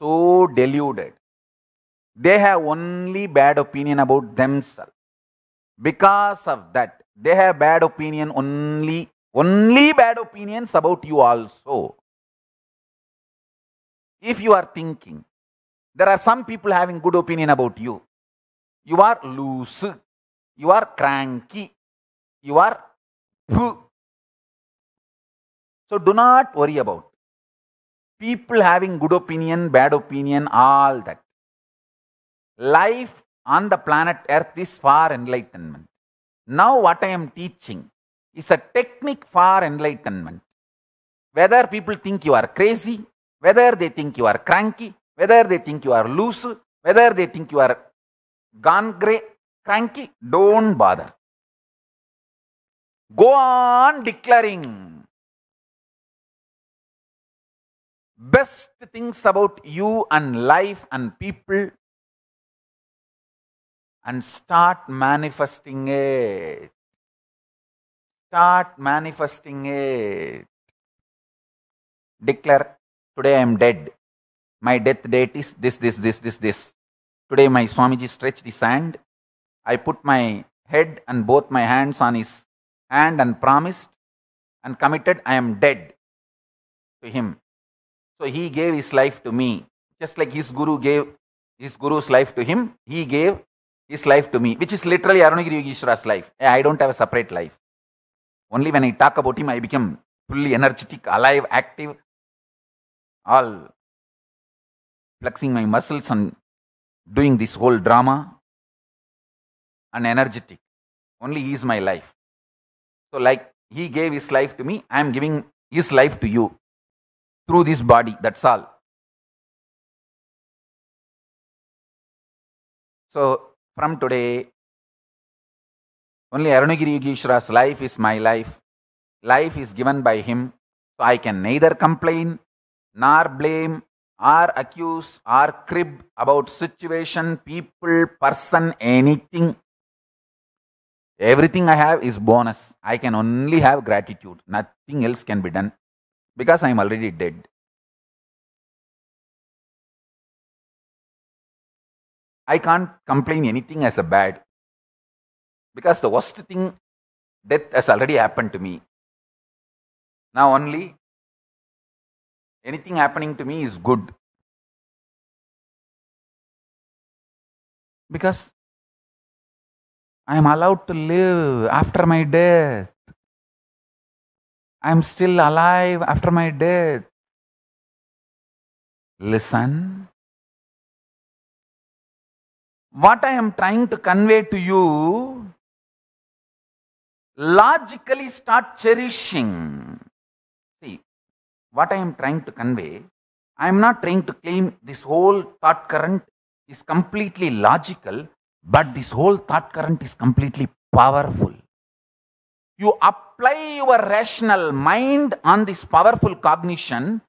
[SPEAKER 1] so deluded. They have only bad opinion about themselves. Because of that, they have bad opinion only bad opinions about you also. If you are thinking, there are some people having good opinion about you. You are loose. You are cranky. You are poo. So do not worry about people having good opinion, bad opinion, all that. Life on the planet Earth is for enlightenment. Now what I am teaching is a technique for enlightenment. Whether people think you are crazy, whether they think you are cranky, whether they think you are loose, whether they think you are gone grey, cranky, don't bother. Go on declaring best things about you and life and people and start manifesting it. Start manifesting it. Declare, today I am dead. My death date is this. Today my Swamiji stretched his hand. I put my head and both my hands on his hand and promised and committed I am dead to him. So he gave his life to me. Just like his Guru gave his Guru's life to him, he gave his life to me, which is literally Arunagiri Yogeshwara's life. I don't have a separate life. Only when I talk about him, I become fully energetic, alive, active, all flexing my muscles and doing this whole drama and energetic. Only he is my life. So like he gave his life to me, I am giving his life to you through this body, that's all. So from today, only Arunagiri Yogeshwara's life is my life. Life is given by him. So I can neither complain, nor blame, or accuse or crib about situation, people, person, anything. Everything I have is bonus. I can only have gratitude. Nothing else can be done because I am already dead. I can't complain anything as a bad because the worst thing, death, has already happened to me. Now only anything happening to me is good because I am allowed to live after my death. I am still alive after my death. Listen. What I am trying to convey to you, logically start cherishing. See, what I am trying to convey, I am not trying to claim this whole thought current is completely logical, but this whole thought current is completely powerful. You apply your rational mind on this powerful cognition,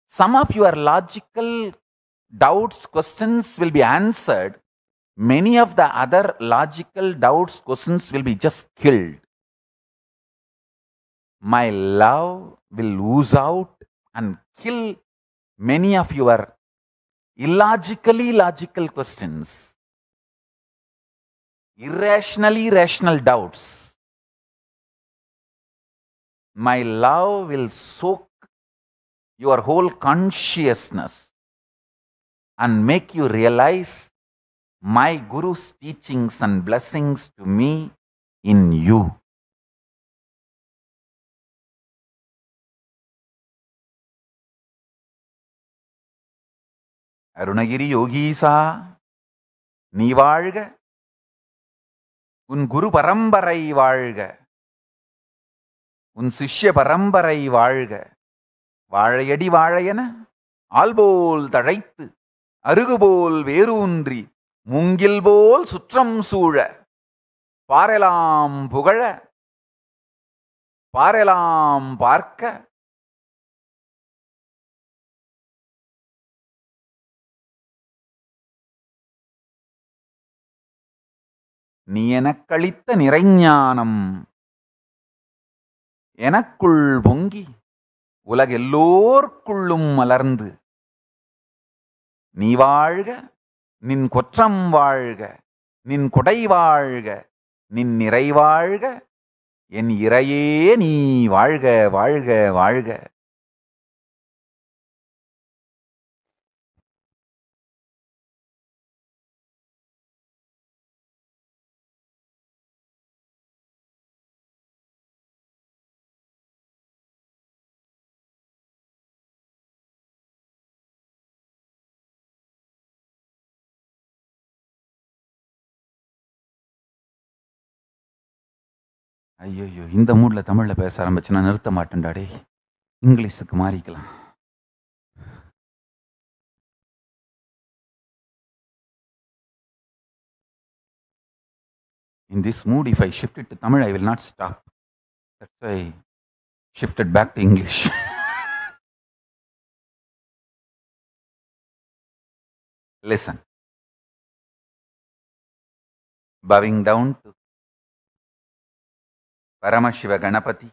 [SPEAKER 1] some of your logical doubts, questions will be answered. Many of the other logical doubts, questions will be just killed. My love will ooze out and kill many of your illogically logical questions, irrationally rational doubts. My love will soak your whole consciousness and make you realize my Guru's teachings and blessings to me in you. Arunagiri யோகீசா நீ வாழ்க, உன் குரு பரம்பரை வாழ்க, உன் சிஷ்ய பரம்பரை வாழ்க. வாழையடி வாழையென ஆல்போல் தழைத்து அருகுபோல் வேரூன்றி மூங்கில் போல் சுற்றம் சூழ பாரெலாம் புகழ பாரெலாம் பார்க்க நீ எனக்களித்த நிறைஞானம் எனக்குள் பொங்கி உலகெல்லோர்க்குள்ளும் மலர்ந்து நீ வாழ்க, நின் கொற்றம் வாழ்க, நின் கொடை வாழ்க, நின் நிறை வாழ்க, என் இறையே நீ வாழ்க வாழ்க வாழ்க. ஐயோ, இந்த மூட்ல தமிழ்ல பேச ஆரம்பிச்சு நான் நிறுத்த மாட்டேன்டாடே, இங்கிலீஷுக்கு மாறிக்கலாம். In this mood, if I shift it to Tamil, I will not stop. That's why I shifted back to English. Listen. Bowing down to Paramashiva Ganapati,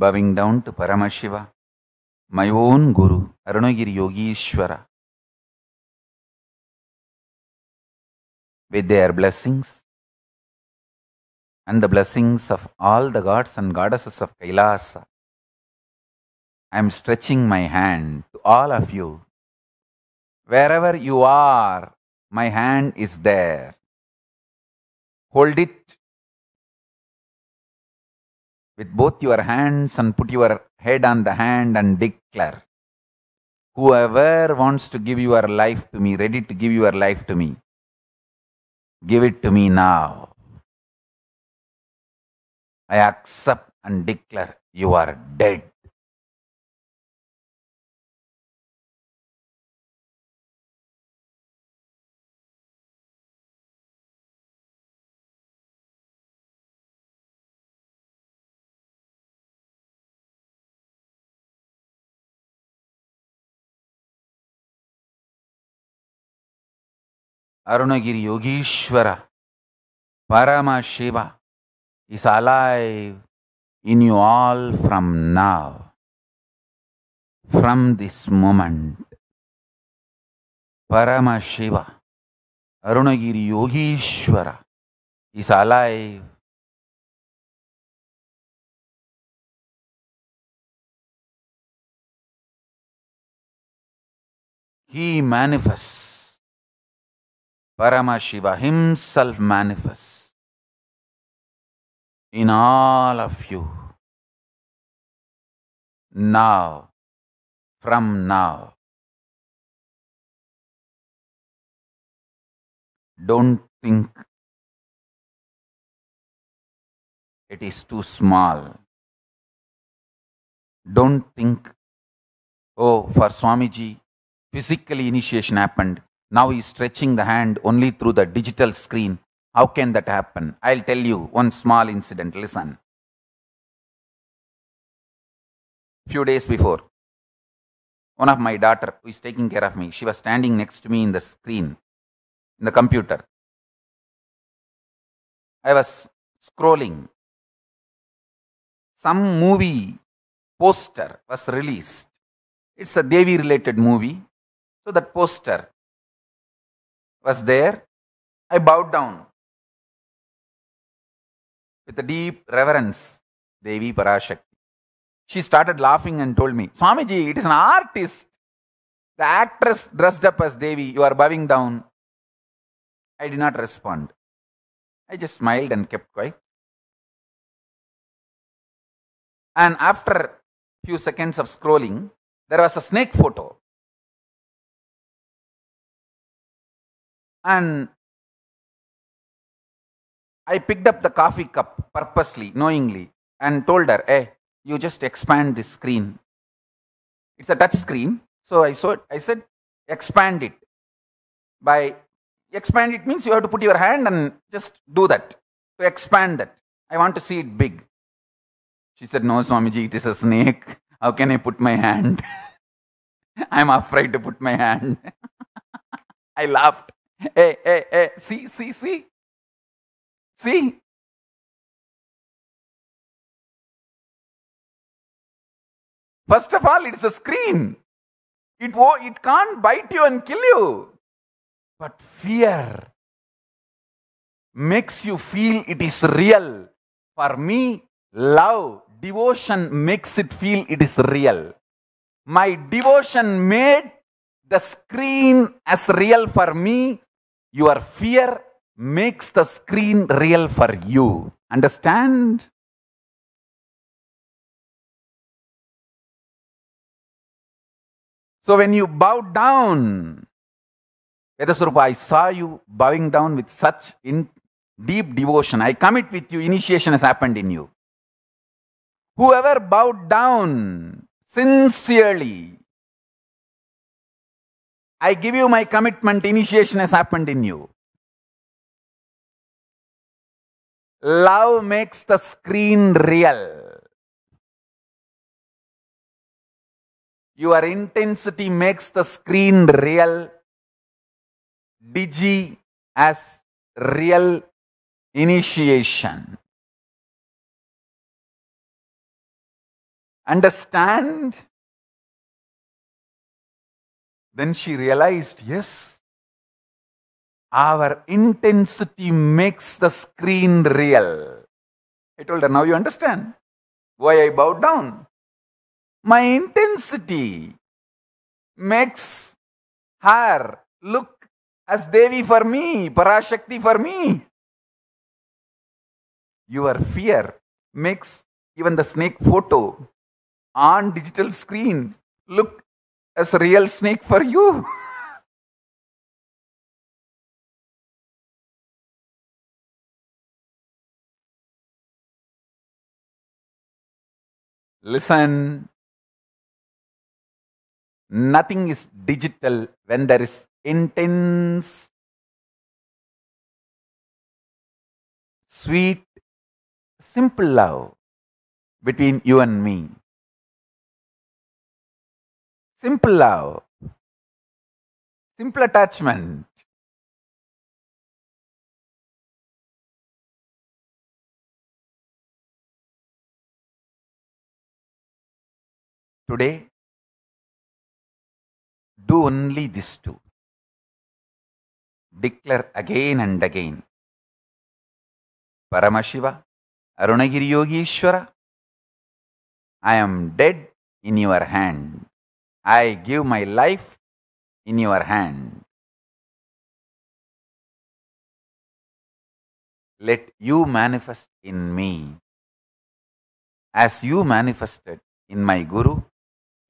[SPEAKER 1] bowing down to Paramashiva, my own Guru, Arunagiri Yogishwara, with their blessings and the blessings of all the gods and goddesses of Kailasa, I am stretching my hand to all of you. Wherever you are, my hand is there. Hold it with both your hands and put your head on the hand and declare, whoever wants to give your life to me, ready to give your life to me, give it to me now. I accept and declare you are dead. Arunagiri Yogeshwara, Parama Shiva is alive in you all from now, from this moment. Parama Shiva, Arunagiri Yogeshwara is alive. He manifests. Parama Shiva himself manifests in all of you. Now, from now. Don't think it is too small. Don't think, oh, for Swamiji, physically initiation happened. Now he's stretching the hand only through the digital screen. How can that happen? I'll tell you one small incident. Listen. Few days before, one of my daughter who is taking care of me, she was standing next to me in the screen, in the computer. I was scrolling. Some movie poster was released. It's a Devi related movie. So that poster was there. I bowed down with a deep reverence. Devi Parashakti. She started laughing and told me, Swamiji, it is an artist. The actress dressed up as Devi, you are bowing down. I did not respond. I just smiled and kept quiet. And after a few seconds of scrolling, there was a snake photo. And I picked up the coffee cup purposely, knowingly, and told her, hey, you just expand this screen. It's a touch screen. So I said, expand it. By expand it means you have to put your hand and just do that. To expand that. I want to see it big. She said, no, Swamiji, it is a snake. How can I put my hand? I'm afraid to put my hand. I laughed. Hey, see. See? First of all, it's a screen. It can't bite you and kill you. But fear makes you feel it is real. For me, love, devotion makes it feel it is real. My devotion made the screen as real for me. Your fear makes the screen real for you. Understand? So when you bow down, Vedaswarupa, I saw you bowing down with such deep devotion. I commit with you, initiation has happened in you. Whoever bowed down sincerely, I give you my commitment, initiation has happened in you. Love makes the screen real. Your intensity makes the screen real. Digi as real initiation. Understand? Then she realized, yes, our intensity makes the screen real. I told her, now you understand why I bowed down. My intensity makes her look as Devi for me, Parashakti for me. Your fear makes Even the snake photo on digital screen look as a real snake for you. Listen, nothing is digital when there is intense, sweet, simple love between you and me. Simple love, simple attachment. Today, do only these two. Declare again and again. Paramashiva, Arunagiri Yogishwara, I am dead in your hand. I give my life in your hand. Let you manifest in me. As you manifested in my Guru,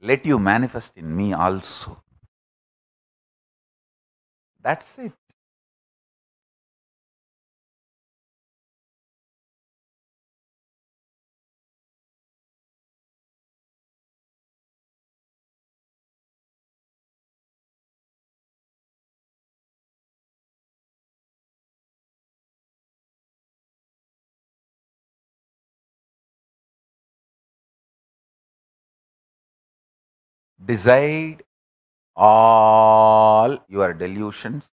[SPEAKER 1] let you manifest in me also. That's it. Decide all your delusions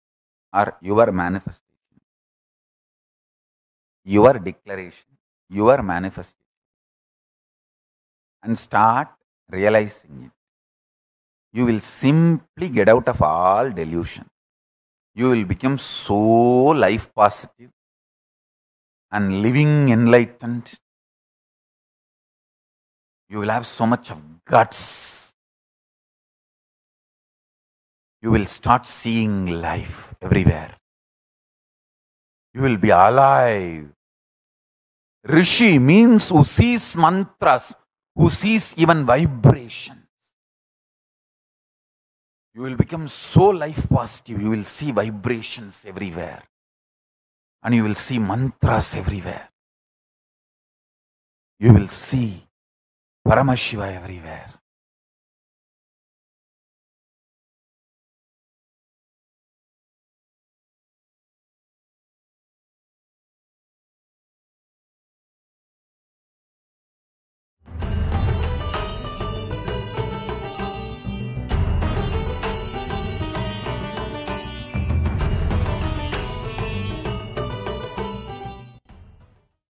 [SPEAKER 1] are your manifestation, your declaration, your manifestation, and start realizing it. You will simply get out of all delusion. You will become so life positive and living enlightened. You will have so much of guts. You will start seeing life everywhere. You will be alive. Rishi means who sees mantras, who sees even vibrations. You will become so life positive. You will see vibrations everywhere. And you will see mantras everywhere. You will see Paramashiva everywhere.